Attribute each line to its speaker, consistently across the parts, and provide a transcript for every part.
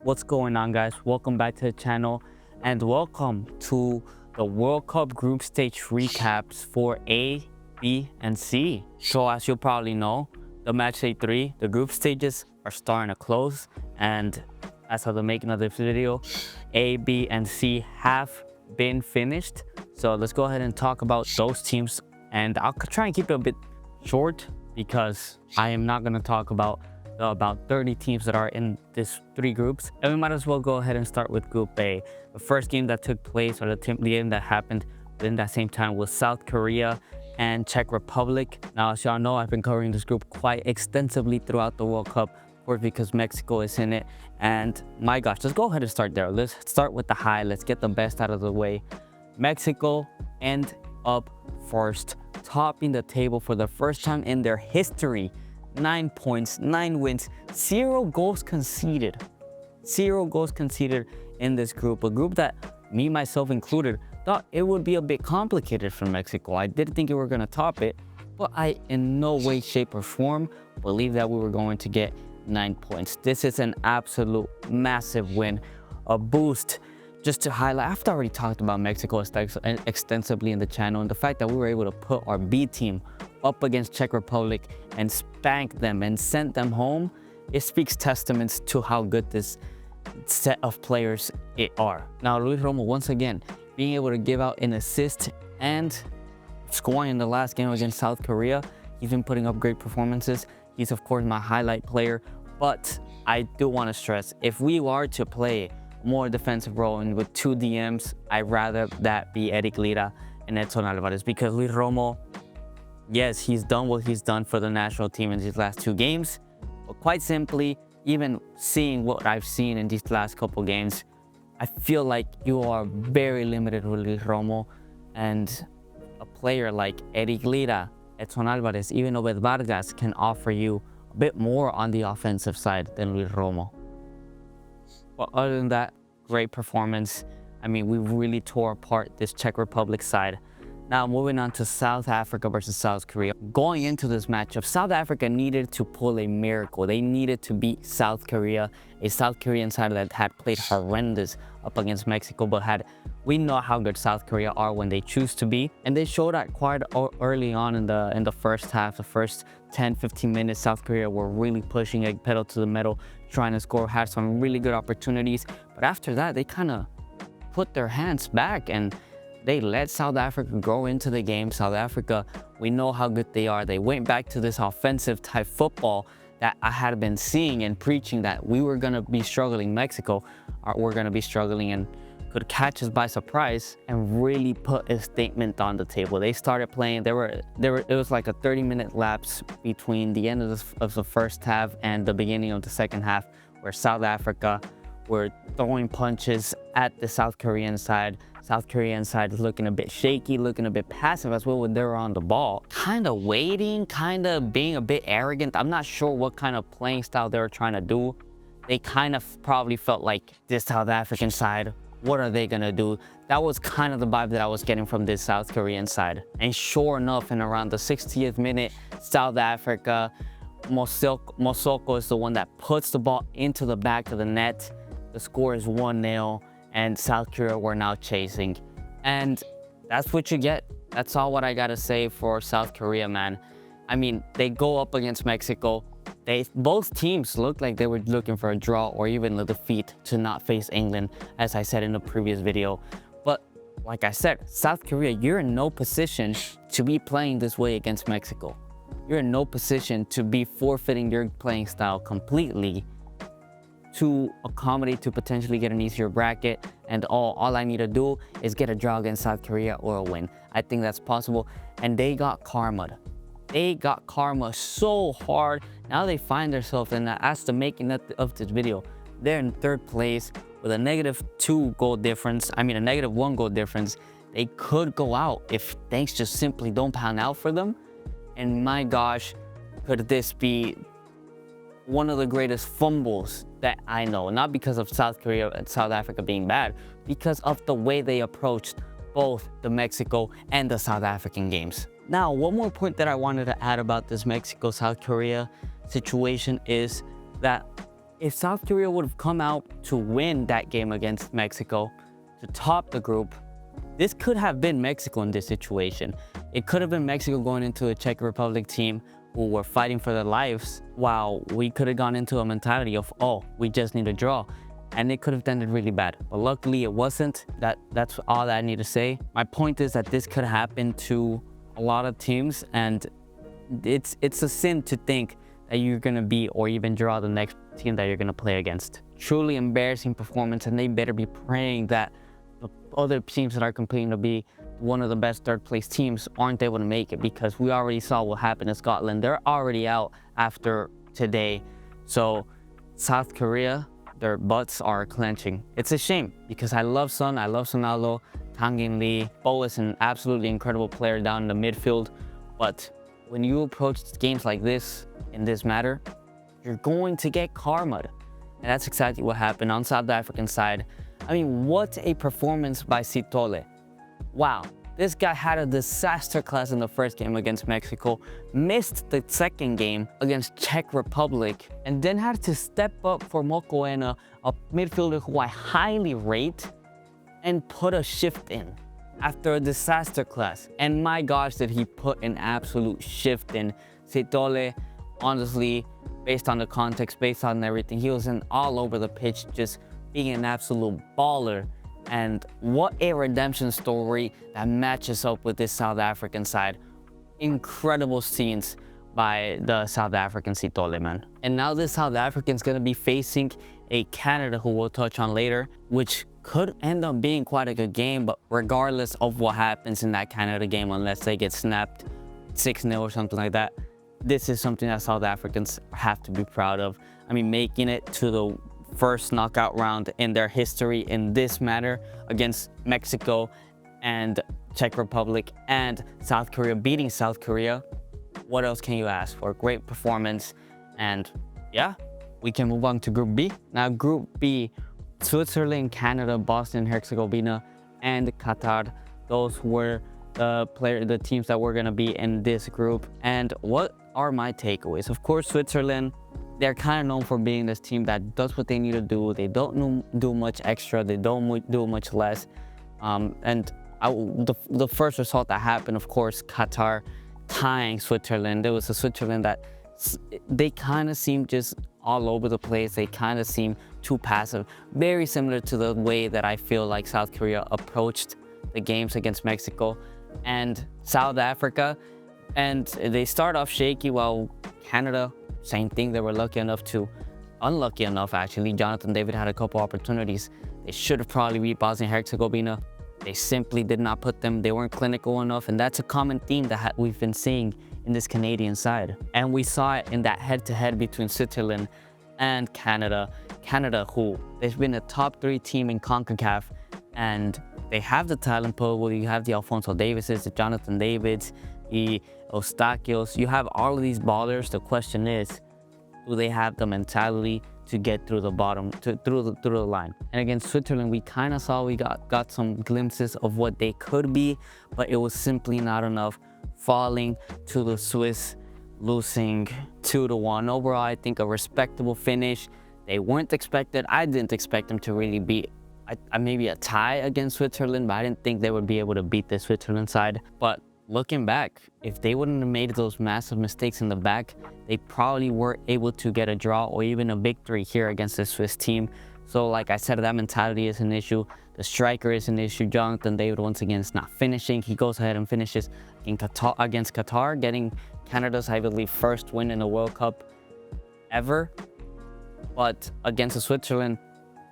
Speaker 1: What's going on, guys? Welcome back to the channel and welcome to the World Cup group stage recaps for A, B, and C. So as you probably know, the match day 3, the group stages are starting to close, and as of the making of this video, A, B, and C have been finished. So let's go ahead and talk about those teams, and I'll try and keep it a bit short because I am not going to talk about the about 30 teams that are in these 3 groups, and we might as well go ahead and start with Group A. The first game that took place, or the game that happened within that same time, was South Korea and Czech Republic. Now, as y'all know, I've been covering this group quite extensively throughout the World Cup, of course, because Mexico is in it. And my gosh, let's go ahead and start there. Let's start with the high. Let's get the best out of the way. Mexico end up first, topping the table for the first time in their history. 9 points, 9 wins, 0 goals conceded. 0 goals conceded in this group. A group that me, myself included, thought it would be a bit complicated for Mexico. I did think we were going to top it, but I in no way, shape, or form believe that we were going to get 9 points. This is an absolute massive win, a boost. Just to highlight, I've already talked about Mexico extensively in the channel, and the fact that we were able to put our B team up against Czech Republic and spank them and send them home, it speaks testaments to how good this set of players are. Now, Luis Romo, once again, being able to give out an assist and scoring in the last game against South Korea. He's been putting up great performances. He's, of course, my highlight player, but I do want to stress, if we are to play more defensive role and with 2 DMs, I'd rather that be Eric Lira and Edson Alvarez, because Luis Romo, yes, he's done what he's done for the national team in these last 2 games, but quite simply, even seeing what I've seen in these last couple games, I feel like you are very limited with Luis Romo, and a player like Eric Lira, Edson Alvarez, even Obed Vargas can offer you a bit more on the offensive side than Luis Romo. But other than that, great performance. I mean, we really tore apart this Czech Republic side. Now, moving on to South Africa versus South Korea. Going into this matchup, South Africa needed to pull a miracle. They needed to beat South Korea, a South Korean side that had played horrendous up against Mexico, but we know how good South Korea are when they choose to be. And they showed that quite early on in the first half. The first 10-15 minutes, South Korea were really pushing a pedal to the metal, trying to score, had some really good opportunities. But after that, they kind of put their hands back and they let South Africa go into the game. South Africa, we know how good they are. They went back to this offensive type football that I had been seeing and preaching that we were going to be struggling. Mexico we're going to be struggling and could catch us by surprise and really put a statement on the table. They started playing. It was like a 30-minute lapse between the end of the first half and the beginning of the second half, where South Africa were throwing punches at the South Korean side. South Korean side is looking a bit shaky, looking a bit passive as well when they were on the ball. Kind of waiting, kind of being a bit arrogant. I'm not sure what kind of playing style they were trying to do. They kind of probably felt like this South African side, what are they gonna do? That was kind of the vibe that I was getting from this South Korean side. And sure enough, in around the 60th minute, South Africa, Mosoko is the one that puts the ball into the back of the net. The score is 1-0. And South Korea were now chasing. And that's what you get. That's all what I gotta say for South Korea, man. I mean, they go up against Mexico. Both teams looked like they were looking for a draw or even a defeat to not face England, as I said in the previous video. But like I said, South Korea, you're in no position to be playing this way against Mexico. You're in no position to be forfeiting your playing style completely to accommodate to potentially get an easier bracket, and all I need to do is get a draw against South Korea or a win. I think that's possible, and they got karma. They got karma so hard. Now they find themselves, and as the making of this video, they're in 3rd place with a -2 goal difference. I mean, a -1 goal difference. They could go out if things just simply don't pan out for them. And my gosh, could this be one of the greatest fumbles that I know, not because of South Korea and South Africa being bad, because of the way they approached both the Mexico and the South African games. Now, one more point that I wanted to add about this Mexico-South Korea situation is that If South Korea would have come out to win that game against Mexico to top the group, this could have been Mexico in this situation. It could have been Mexico going into a Czech Republic team who were fighting for their lives, while we could have gone into a mentality of, oh, we just need a draw. And it could have ended really bad. But luckily it wasn't. That's all that I need to say. My point is that this could happen to a lot of teams, and it's a sin to think that you're gonna be or even draw the next team that you're gonna play against. Truly embarrassing performance, and they better be praying that the other teams that are competing to be one of the best third place teams aren't able to make it, because we already saw what happened in Scotland. They're already out after today. So South Korea, their butts are clenching. It's a shame, because I love Son, I love Sonalo, Kangin Lee. Bo is an absolutely incredible player down in the midfield, but when you approach games like this, in this matter, you're going to get karma. And that's exactly what happened on South African side. I mean, what a performance by Sithole. Wow, this guy had a disaster class in the first game against Mexico, missed the second game against Czech Republic, and then had to step up for Mokoena, a midfielder who I highly rate, and put a shift in after a disaster class. And my gosh, did he put an absolute shift in. Sithole, honestly, based on the context, based on everything, he was in all over the pitch, just being an absolute baller. And what a redemption story that matches up with this South African side. Incredible scenes by the South African Sithole, man. And now this South African's gonna be facing a Canada who we'll touch on later, which could end up being quite a good game. But regardless of what happens in that Canada game, unless they get snapped 6-0 or something like that, this is something that South Africans have to be proud of. I mean, making it to the first knockout round in their history in this matter against Mexico and Czech Republic, and South Korea beating South Korea. What else can you ask for? Great performance. And yeah, we can move on to Group B. Now, Group B, Switzerland, Canada, Bosnia and Herzegovina, and Qatar. Those were the teams that were going to be in this group. And what are my takeaways? Of course, Switzerland, they're kind of known for being this team that does what they need to do. They don't do much extra. They don't do much less. The first result that happened, of course, Qatar tying Switzerland. It was a Switzerland that they kind of seemed just all over the place. They kind of seemed too passive. Very similar to the way that I feel like South Korea approached the games against Mexico and South Africa. And they start off shaky, while Canada, same thing. They were unlucky enough actually. Jonathan David had a couple opportunities. They should have probably beat Bosnia and Herzegovina. They simply did not put them. They weren't clinical enough. And that's a common theme that we've been seeing in this Canadian side. And we saw it in that head-to-head between Switzerland and Canada. Canada, who they've been a top 3 team in CONCACAF, and they have the talent pool. You have the Alphonso Davises, the Jonathan Davids, the Eustachios. You have all of these ballers. The question is, do they have the mentality to get through the bottom, through the line? And against Switzerland, we kind of saw, we got some glimpses of what they could be, but it was simply not enough, falling to the Swiss, losing 2-1. Overall, I think a respectable finish. They weren't expected. I didn't expect them to really beat maybe a tie against Switzerland, but I didn't think they would be able to beat the Switzerland side. But looking back, if they wouldn't have made those massive mistakes in the back, they probably were able to get a draw or even a victory here against the Swiss team. So like I said, that mentality is an issue. The striker is an issue. Jonathan David, once again, is not finishing. He goes ahead and finishes against Qatar, getting Canada's, I believe, first win in the World Cup ever. But against the Switzerland,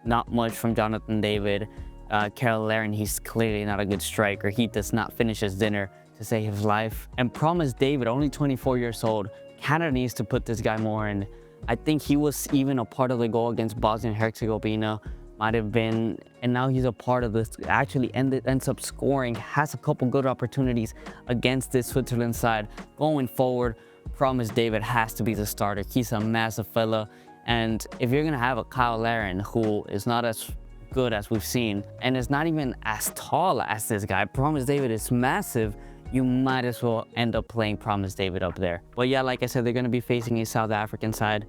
Speaker 1: not much from Jonathan David. Carol Laren, he's clearly not a good striker. He does not finish his dinner to save his life. And Promise David, only 24 years old. Canada needs to put this guy more in. I think he was even a part of the goal against Bosnia and Herzegovina, might have been, and now he's a part of this. Actually ends up scoring, has a couple good opportunities against this Switzerland side. Going forward, Promise David has to be the starter. He's a massive fella. And if you're gonna have a Kyle Laren, who is not as good as we've seen, and is not even as tall as this guy, Promise David is massive, you might as well end up playing Promise David up there. But yeah, like I said, they're gonna be facing a South African side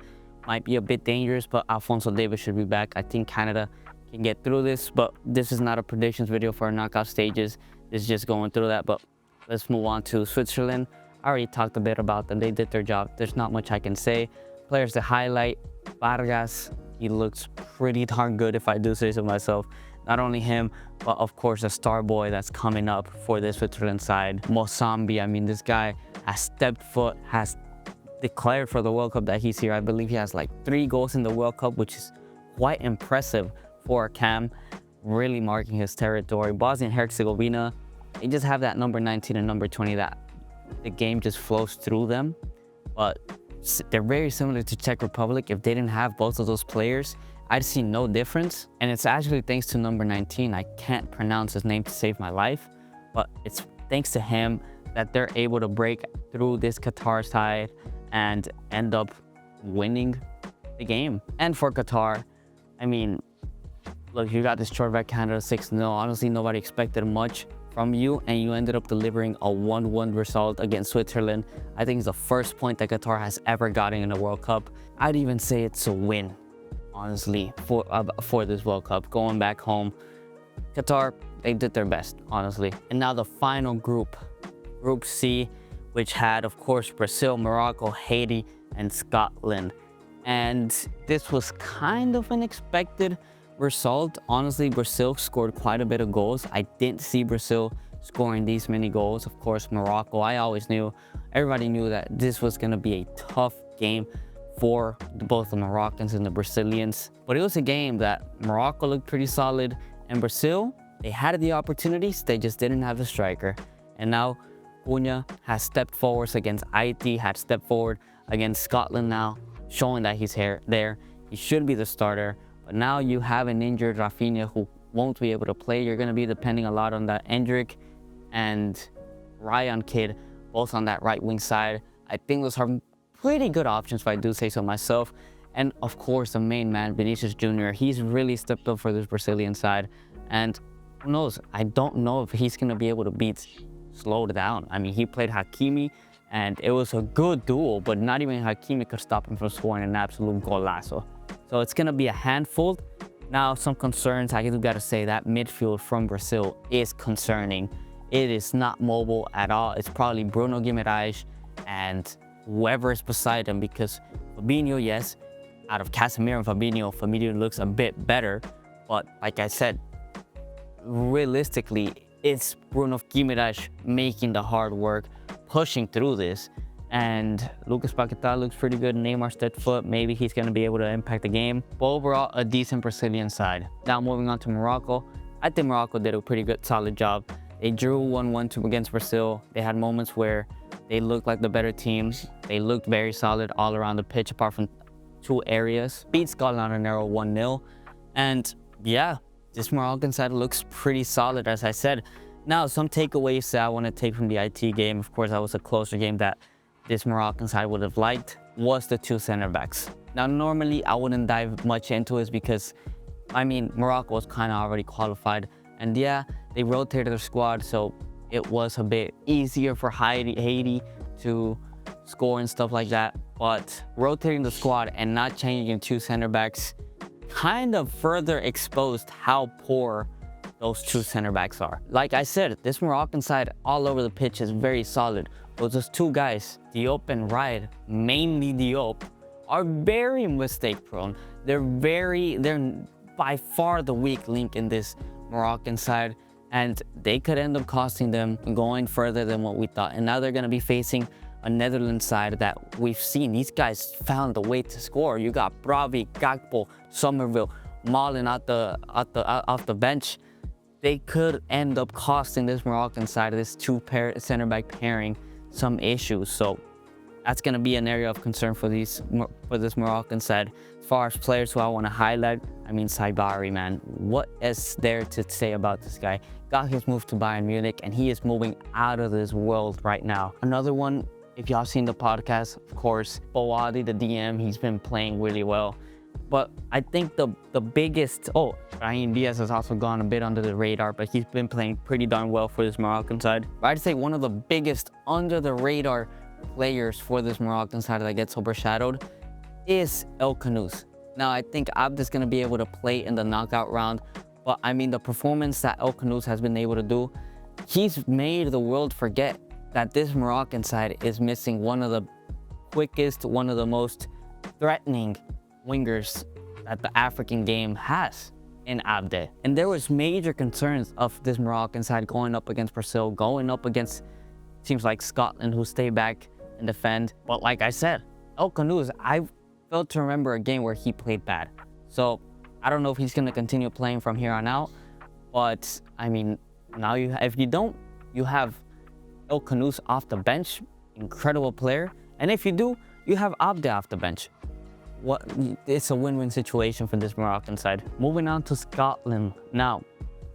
Speaker 1: might be a bit dangerous, but Alphonso Davies should be back. I think Canada can get through this, but this is not a predictions video for our knockout stages. This is just going through that. But let's move on to Switzerland. I already talked a bit about them. They did their job. There's not much I can say. Players to highlight: Vargas. He looks pretty darn good, if I do say so myself. Not only him, but of course the star boy that's coming up for the Switzerland side, Mosambi. I mean, this guy has stepped foot, has declared for the World Cup that he's here. I believe he has like 3 goals in the World Cup, which is quite impressive for a Cam, really marking his territory. Bosnia and Herzegovina, they just have that number 19 and number 20 that the game just flows through them. But they're very similar to Czech Republic. If they didn't have both of those players, I'd see no difference. And it's actually thanks to number 19. I can't pronounce his name to save my life, but it's thanks to him that they're able to break through this Qatar side and end up winning the game. And for Qatar, I mean, look, you got destroyed by Canada 6-0. Honestly, nobody expected much from you, and you ended up delivering a 1-1 result against Switzerland. I think it's the first point that Qatar has ever gotten in a World Cup. I'd even say it's a win, honestly, for this World Cup. Going back home, Qatar, they did their best, honestly. And now the final group, Group C, which had, of course, Brazil, Morocco, Haiti, and Scotland. And this was kind of an expected result. Honestly, Brazil scored quite a bit of goals. I didn't see Brazil scoring these many goals. Of course, Morocco, everybody knew that this was going to be a tough game for both the Moroccans and the Brazilians. But it was a game that Morocco looked pretty solid, and Brazil, they had the opportunities, they just didn't have a striker. And now Cunha has stepped forward against Haiti, had stepped forward against Scotland now, showing that he's there. He should be the starter. But now you have an injured Rafinha who won't be able to play. You're going to be depending a lot on that Endrick and Ryan kid, both on that right wing side. I think those are pretty good options, if I do say so myself. And of course, the main man, Vinicius Jr., he's really stepped up for this Brazilian side. And who knows? I don't know if he's going to be able to slow down. I mean, he played Hakimi, and it was a good duel, but not even Hakimi could stop him from scoring an absolute golazo. So it's going to be a handful. Now, some concerns. I got to say that midfield from Brazil is concerning. It is not mobile at all. It's probably Bruno Guimaraes and whoever is beside him, because Fabinho, yes, out of Casemiro and Fabinho looks a bit better. But like I said, realistically, it's Bruno Guimaraes making the hard work, pushing through this. And Lucas Paquetá looks pretty good. Neymar stepped foot. Maybe he's going to be able to impact the game. But overall, a decent Brazilian side. Now moving on to Morocco. I think Morocco did a pretty good, solid job. They drew 1-1 against Brazil. They had moments where they looked like the better teams. They looked very solid all around the pitch, apart from 2 areas. Beat Scotland on a narrow 1-0. And yeah, this Moroccan side looks pretty solid, as I said. Now, some takeaways that I want to take from the IT game. Of course, that was a closer game that this Moroccan side would have liked, was the 2 center backs. Now, normally I wouldn't dive much into it because, I mean, Morocco was kind of already qualified. And yeah, they rotated their squad, so it was a bit easier for Haiti to score and stuff like that. But rotating the squad and not changing 2 center backs kind of further exposed how poor those 2 center backs are. Like I said, this Moroccan side all over the pitch is very solid. But those 2 guys, Diop and Ryan, mainly Diop, are very mistake prone. They're by far the weak link in this Moroccan side, and they could end up costing them going further than what we thought. And now they're going to be facing a Netherlands side that we've seen. These guys found a way to score. You got Bravi, Gakpo, Somerville, Malen off the bench. They could end up costing this Moroccan side, this 2 center back pairing, some issues. So that's going to be an area of concern for this Moroccan side. As far as players who I want to highlight, I mean, Saibari, man, what is there to say about this guy? Got his move to Bayern Munich, and he is moving out of this world right now. Another one, if y'all seen the podcast, of course, Boadi, the DM, he's been playing really well. But I think the biggest, Brahim Diaz has also gone a bit under the radar, but he's been playing pretty darn well for this Moroccan side. But I'd say one of the biggest under the radar players for this Moroccan side that gets overshadowed is El Canoes. Now, I think Abde's going to be able to play in the knockout round, but I mean, the performance that El Canoes has been able to do, he's made the world forget that this Moroccan side is missing one of the quickest, one of the most threatening wingers that the African game has in Abde. And there was major concerns of this Moroccan side going up against Brazil, going up against teams like Scotland who stay back and defend. But like I said, El Canoes, I failed to remember a game where he played bad. So I don't know if he's going to continue playing from here on out. But I mean, now if you don't, you have El Canoes off the bench, incredible player. And if you do, you have Abde off the bench. It's a win-win situation for this Moroccan side. Moving on to Scotland. Now,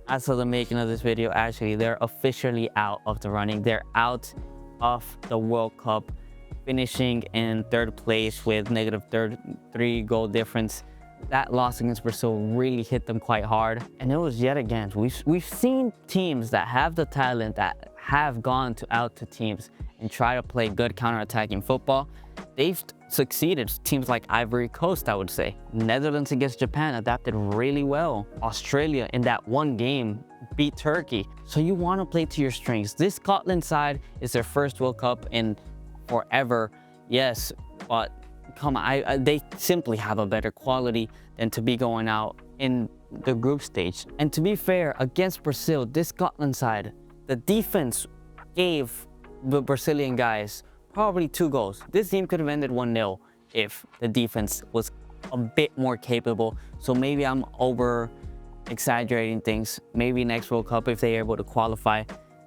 Speaker 1: as of the making of this video, actually, they're officially out of the running. They're out of the World Cup, finishing in 3rd place with negative 3 goal difference. That loss against Brazil really hit them quite hard. And it was yet again, we've seen teams that have the talent, that have gone out to teams and try to play good counter-attacking football. They've succeeded. Teams like Ivory Coast, I would say. Netherlands against Japan adapted really well. Australia in that one game beat Turkey. So you want to play to your strengths. This Scotland side is their first World Cup in forever. Yes, but come on, they simply have a better quality than to be going out in the group stage. And to be fair, against Brazil, this Scotland side, the defense gave the Brazilian guys probably 2 goals. This team could have ended 1-0 if the defense was a bit more capable. So maybe I'm over exaggerating things. Maybe next World Cup, if they're able to qualify,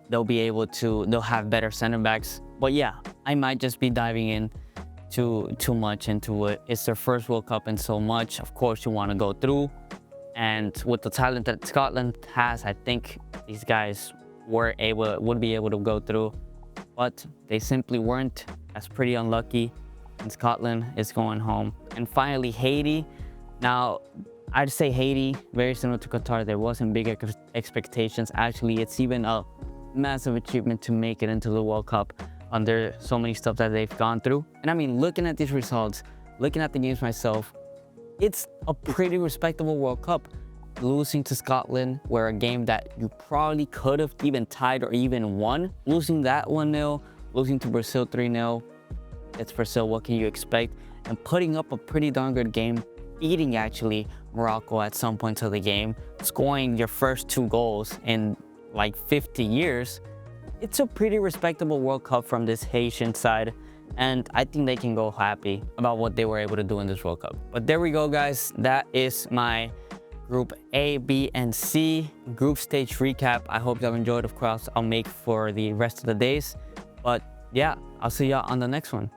Speaker 1: they'll have better center backs. But yeah, I might just be diving in too much into it. It's their first World Cup in so much. Of course, you want to go through. And with the talent that Scotland has, I think these guys would be able to go through. But they simply weren't. That's pretty unlucky. And Scotland is going home. And finally, Haiti. Now, I'd say Haiti, very similar to Qatar, there wasn't big expectations. Actually, it's even a massive achievement to make it into the World Cup under so many stuff that they've gone through. And I mean, looking at these results, looking at the games myself, it's a pretty respectable World Cup. Losing to Scotland, where a game that you probably could have even tied or even won. Losing that 1-0, losing to Brazil 3-0. It's Brazil, what can you expect? And putting up a pretty darn good game, beating actually Morocco at some point of the game, scoring your first 2 goals in like 50 years. It's a pretty respectable World Cup from this Haitian side. And I think they can go happy about what they were able to do in this World Cup. But there we go, guys. That is my Group A, B, and C group stage recap. I hope y'all enjoyed. Of course, I'll make for the rest of the days. But yeah, I'll see y'all on the next one.